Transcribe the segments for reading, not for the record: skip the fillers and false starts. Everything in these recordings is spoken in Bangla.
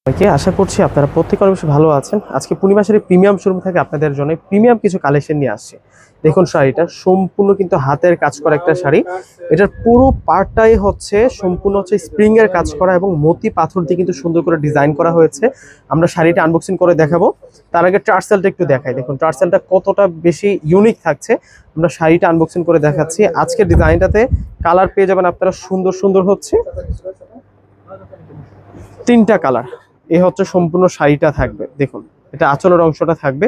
সবাইকে আশা করছি আপনারা প্রত্যেকে অনেক বেশি ভালো আছেন। আজকে পূর্ণিমাসের প্রিমিয়াম শোরুম থেকে আপনাদের জন্য প্রিমিয়াম কিছু কালেকশন নিয়ে আসছে। দেখুন শাড়িটা সম্পূর্ণ কিন্তু হাতের কাজ করা একটা শাড়ি। এটার পুরো পার্টটাই হচ্ছে সম্পূর্ণ হচ্ছে স্প্রিং এর কাজ করা এবং মতি পাথর দিয়ে কিন্তু সুন্দর করে ডিজাইন করা হয়েছে। আমরা শাড়িটা আনবক্সিং করে দেখাবো। তার আগে টার্সেলটা একটু দেখাই। দেখুন টার্সেলটা কতটা বেশি ইউনিক থাকছে। আমরা শাড়িটা আনবক্সিং করে দেখাচ্ছি। আজকের ডিজাইনটাতে কালার পেয়ে যাবেন আপনারা, সুন্দর সুন্দর হচ্ছে 3টা কালার। এই হচ্ছে সম্পূর্ণ শাড়িটা থাকবে। দেখুন এটা আঁচলের অংশটা থাকবে।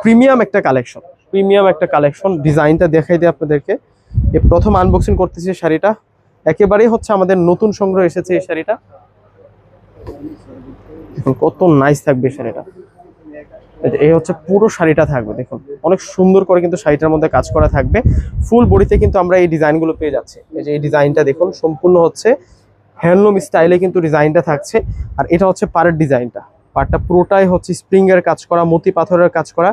প্রিমিয়াম একটা কালেকশন, প্রিমিয়াম একটা কালেকশন। ডিজাইনটা দেখাই দিই আপনাদেরকে। এই প্রথম আনবক্সিং করতেছি শাড়িটা। একেবারেই হচ্ছে আমাদের নতুন সংগ্রহ এসেছে এই শাড়িটা। দেখুন কত নাইস থাকবে শাড়িটা। এই হচ্ছে পুরো শাড়িটা থাকবে। দেখুন অনেক সুন্দর করে কিন্তু শাড়িটার মধ্যে কাজ করা থাকবে। ফুল বডিতে কিন্তু আমরা এই ডিজাইনগুলো পেয়ে যাচ্ছি। এই যে এই ডিজাইনটা দেখুন সম্পূর্ণ হচ্ছে হ্যান্ডলুম স্টাইলে কিন্তু ডিজাইনটা থাকছে। আর এটা হচ্ছে পাড়ের ডিজাইনটা। পাড়টা পুরোটাই হচ্ছে স্প্রিং এর কাজ করা, মতি পাথরের কাজ করা,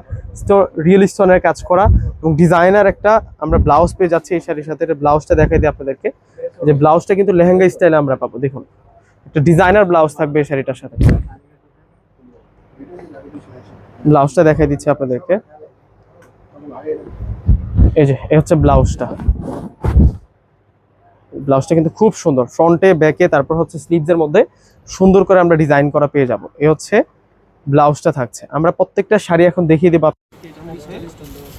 রিয়েল স্টোনের কাজ করা এবং ডিজাইনার একটা আমরা ব্লাউজ পেয়ে যাচ্ছি এই শাড়ির সাথে। এটা ব্লাউজটা দেখাই দিই আপনাদেরকে। যে ব্লাউজটা কিন্তু লেহেঙ্গা স্টাইলে আমরা পাবো। দেখুন একটা ডিজাইনার ব্লাউজ থাকবে এই শাড়িটার সাথে। ব্লাউজটা দেখাই দিচ্ছি আপনাদেরকে। এই যে এই হচ্ছে ব্লাউজটা। ব্লাউজটা কিন্তু খুব সুন্দর, ফ্রন্টে ব্যাকে তারপর হচ্ছে স্লিভসের মধ্যে সুন্দর করে আমরা ডিজাইন করা পেয়ে যাব। এই হচ্ছে ব্লাউজটা থাকছে। আমরা প্রত্যেকটা শাড়ি এখন দেখিয়ে দেব।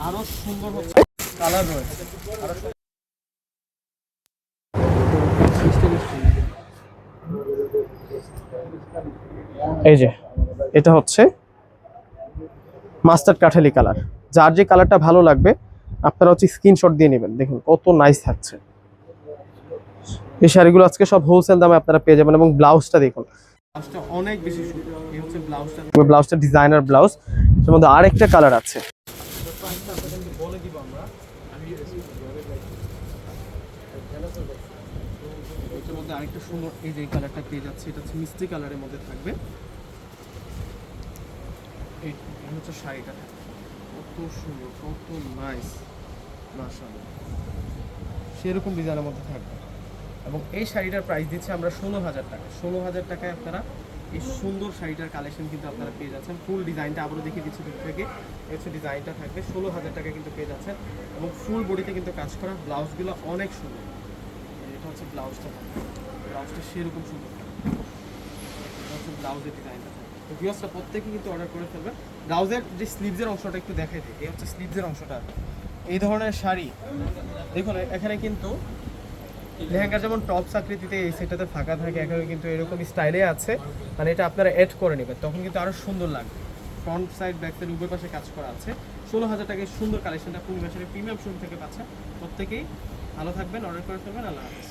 আরো সুন্দর হচ্ছে কালার রয়েছে। এই যে এটা হচ্ছে মাস্টার্ড কাঠালি কালার। যার যে কালারটা ভালো লাগবে আপনারা হচ্ছে স্ক্রিনশট দিয়ে নেবেন। দেখুন কত নাইস থাকছে। এই শাড়িগুলো আজকে সব হোলসেল দামে আপনারা পেয়ে যাবেন। এবং ব্লাউজটা দেখুন, ব্লাউজটা অনেক বেশি সুন্দর। এই হচ্ছে ব্লাউজটা। ব্লাউজটা ডিজাইনার ব্লাউজ। এর মধ্যে আরেকটা কালার আছে। বলে দিব আমরা। এটার মধ্যে আরেকটা সুন্দর এই যে কালারটা পেয়ে যাচ্ছে। এটা হচ্ছে মিষ্টি কালারের মধ্যে থাকবে। এই হচ্ছে শাড়িটা। কত সুন্দর, কত নাইস, মাশাআল্লাহ। সেরকম ডিজাইনের মধ্যে থাকবে। এবং এই শাড়িটার প্রাইস দিচ্ছে আমরা 16,000 টাকা। 16,000 টাকায় আপনারা এই সুন্দর শাড়িটার কালেকশন কিন্তু আপনারা পেয়ে যাচ্ছেন। ফুল ডিজাইনটা আবারও দেখিয়ে দিচ্ছি দূর থেকে। হচ্ছে ডিজাইনটা থাকবে 16,000 টাকা কিন্তু পেয়ে যাচ্ছেন। এবং ফুল বডিতে কিন্তু কাজ করা। ব্লাউজগুলো অনেক সুন্দর। এটা হচ্ছে ব্লাউজটা। ব্লাউজটা সেরকম সুন্দর। এটা হচ্ছে ব্লাউজের ডিজাইনটা। তো ভিউয়ার্সরা প্রত্যেকে কিন্তু অর্ডার করে ফেলবে। ব্লাউজের যে স্লিভসের অংশটা একটু দেখাই দিই। এই হচ্ছে স্লিভসের অংশটা। এই ধরনের শাড়ি দেখুন এখানে কিন্তু লেহেঙ্গা যেমন টপস আকৃতিতে এই সেটাতে ফাঁকা থাকে, এখানে কিন্তু এরকম স্টাইলে আছে। মানে এটা আপনারা অ্যাড করে নেবেন, তখন কিন্তু আরো সুন্দর লাগবে। ফ্রন্ট সাইড ব্যাক সাইড উভয় পাশে কাজ করা আছে। 16,000 টাকায় সুন্দর কালেকশনটা পূর্ণিমাসের প্রিমিয়াম শোরুম থেকে পাচ্ছেন। প্রত্যেকেই ভালো থাকবেন, অর্ডার করে ফেলবেন। আল্লাহ হাফেজ।